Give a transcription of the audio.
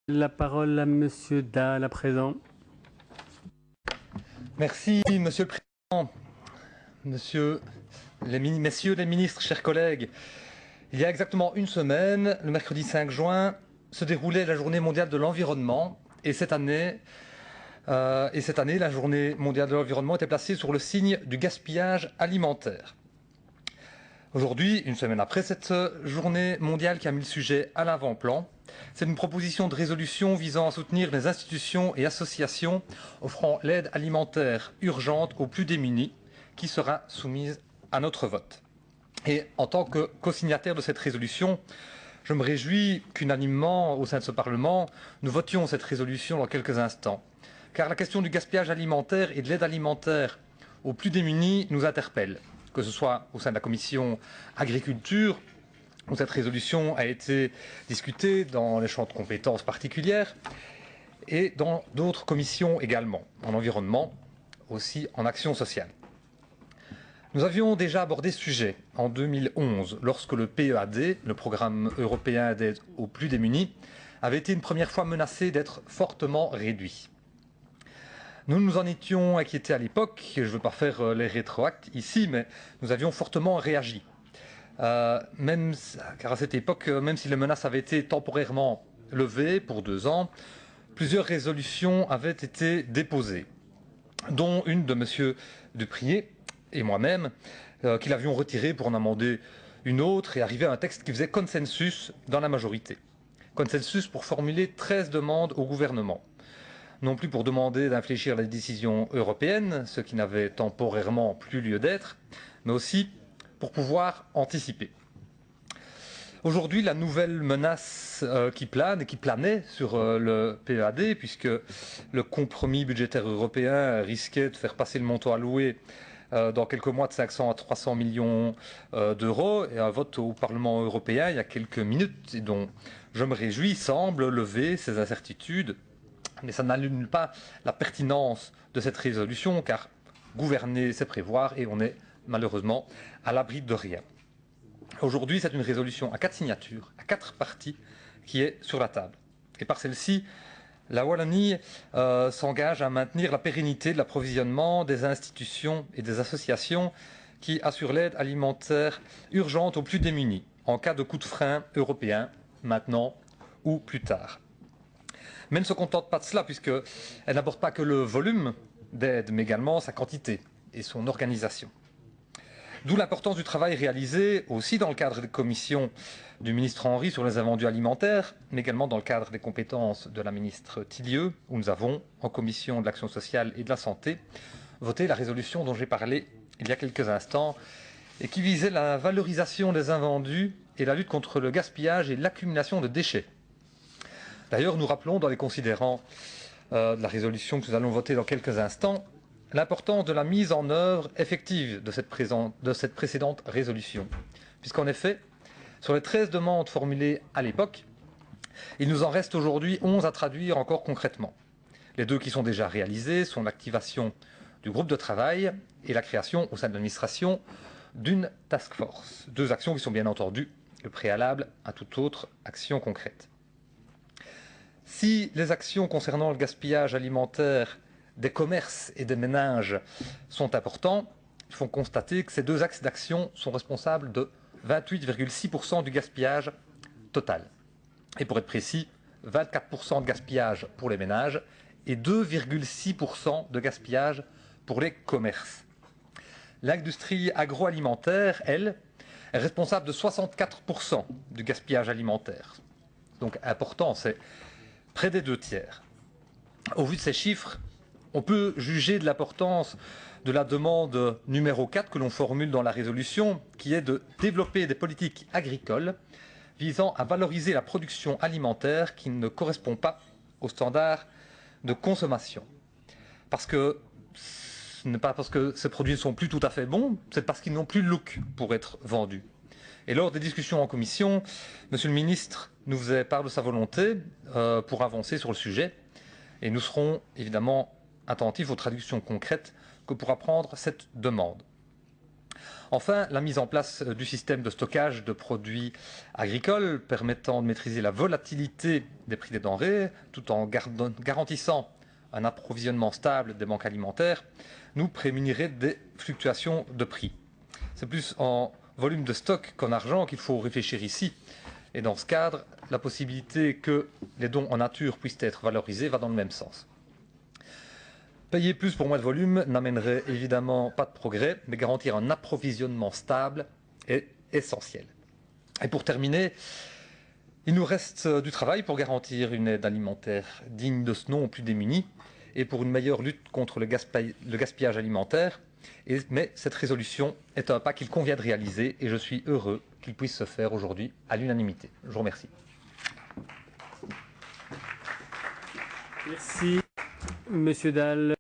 La parole à Monsieur Dahl à présent. Merci, Monsieur le Président, Messieurs les ministres, chers collègues. Il y a exactement une semaine, le mercredi 5 juin, se déroulait la Journée mondiale de l'environnement. Et cette année, la Journée mondiale de l'environnement était placée sur le signe du gaspillage alimentaire. Aujourd'hui, une semaine après cette journée mondiale qui a mis le sujet à l'avant-plan, c'est une proposition de résolution visant à soutenir les institutions et associations offrant l'aide alimentaire urgente aux plus démunis qui sera soumise à notre vote. Et en tant que co-signataire de cette résolution, je me réjouis qu'unanimement au sein de ce Parlement, nous votions cette résolution dans quelques instants. Car la question du gaspillage alimentaire et de l'aide alimentaire aux plus démunis nous interpelle, que ce soit au sein de la commission agriculture, où cette résolution a été discutée dans les champs de compétences particulières, et dans d'autres commissions également, en environnement, aussi en action sociale. Nous avions déjà abordé ce sujet en 2011, lorsque le PEAD, le Programme européen d'aide aux plus démunis, avait été une première fois menacé d'être fortement réduit. Nous nous en étions inquiétés à l'époque, je ne veux pas faire les rétroacts ici, mais nous avions fortement réagi. Car à cette époque, même si les menaces avaient été temporairement levées pour 2 ans, plusieurs résolutions avaient été déposées, dont une de M. Duprier et moi-même, qui l'avions retirée pour en amender une autre et arriver à un texte qui faisait consensus dans la majorité. Consensus pour formuler 13 demandes au gouvernement. Non plus pour demander d'infléchir les décisions européennes, ce qui n'avait temporairement plus lieu d'être, mais aussi pour pouvoir anticiper. Aujourd'hui, la nouvelle menace qui plane et qui planait sur le PEAD, puisque le compromis budgétaire européen risquait de faire passer le montant alloué dans quelques mois de 500 à 300 millions d'euros, et un vote au Parlement européen il y a quelques minutes, et dont je me réjouis, semble lever ces incertitudes. Mais ça n'annule pas la pertinence de cette résolution, car gouverner, c'est prévoir, et on est malheureusement à l'abri de rien. Aujourd'hui, c'est une résolution à 4 signatures, à 4 parties, qui est sur la table. Et par celle-ci, la Wallonie s'engage à maintenir la pérennité de l'approvisionnement des institutions et des associations qui assurent l'aide alimentaire urgente aux plus démunis, en cas de coup de frein européen, maintenant ou plus tard. Mais elle ne se contente pas de cela, puisqu'elle n'aborde pas que le volume d'aide, mais également sa quantité et son organisation. D'où l'importance du travail réalisé aussi dans le cadre des commissions du ministre Henry sur les invendus alimentaires, mais également dans le cadre des compétences de la ministre Tillieu, où nous avons, en commission de l'action sociale et de la santé, voté la résolution dont j'ai parlé il y a quelques instants, et qui visait la valorisation des invendus et la lutte contre le gaspillage et l'accumulation de déchets. D'ailleurs, nous rappelons dans les considérants de la résolution que nous allons voter dans quelques instants l'importance de la mise en œuvre effective de cette précédente résolution. Puisqu'en effet, sur les 13 demandes formulées à l'époque, il nous en reste aujourd'hui 11 à traduire encore concrètement. Les 2 qui sont déjà réalisées sont l'activation du groupe de travail et la création au sein de l'administration d'une task force. 2 actions qui sont bien entendu le préalable à toute autre action concrète. Si les actions concernant le gaspillage alimentaire des commerces et des ménages sont importants, il faut constater que ces 2 axes d'action sont responsables de 28,6% du gaspillage total. Et pour être précis, 24% de gaspillage pour les ménages et 2,6% de gaspillage pour les commerces. L'industrie agroalimentaire, elle, est responsable de 64% du gaspillage alimentaire. Donc important, c'est près des 2/3. Au vu de ces chiffres, on peut juger de l'importance de la demande numéro 4 que l'on formule dans la résolution, qui est de développer des politiques agricoles visant à valoriser la production alimentaire qui ne correspond pas aux standards de consommation. Ce n'est pas parce que ces produits ne sont plus tout à fait bons, c'est parce qu'ils n'ont plus le look pour être vendus. Et lors des discussions en commission, Monsieur le ministre nous faisait part de sa volonté pour avancer sur le sujet, et nous serons évidemment attentifs aux traductions concrètes que pourra prendre cette demande. Enfin, la mise en place du système de stockage de produits agricoles permettant de maîtriser la volatilité des prix des denrées tout en garantissant un approvisionnement stable des banques alimentaires nous prémunirait des fluctuations de prix. C'est plus en volume de stock qu'en argent qu'il faut réfléchir ici. Et dans ce cadre, la possibilité que les dons en nature puissent être valorisés va dans le même sens. Payer plus pour moins de volume n'amènerait évidemment pas de progrès, mais garantir un approvisionnement stable est essentiel. Et pour terminer, il nous reste du travail pour garantir une aide alimentaire digne de ce nom aux plus démunis et pour une meilleure lutte contre le gaspillage alimentaire. Mais cette résolution est un pas qu'il convient de réaliser et je suis heureux qu'il puisse se faire aujourd'hui à l'unanimité. Je vous remercie. Merci, Monsieur Dalle.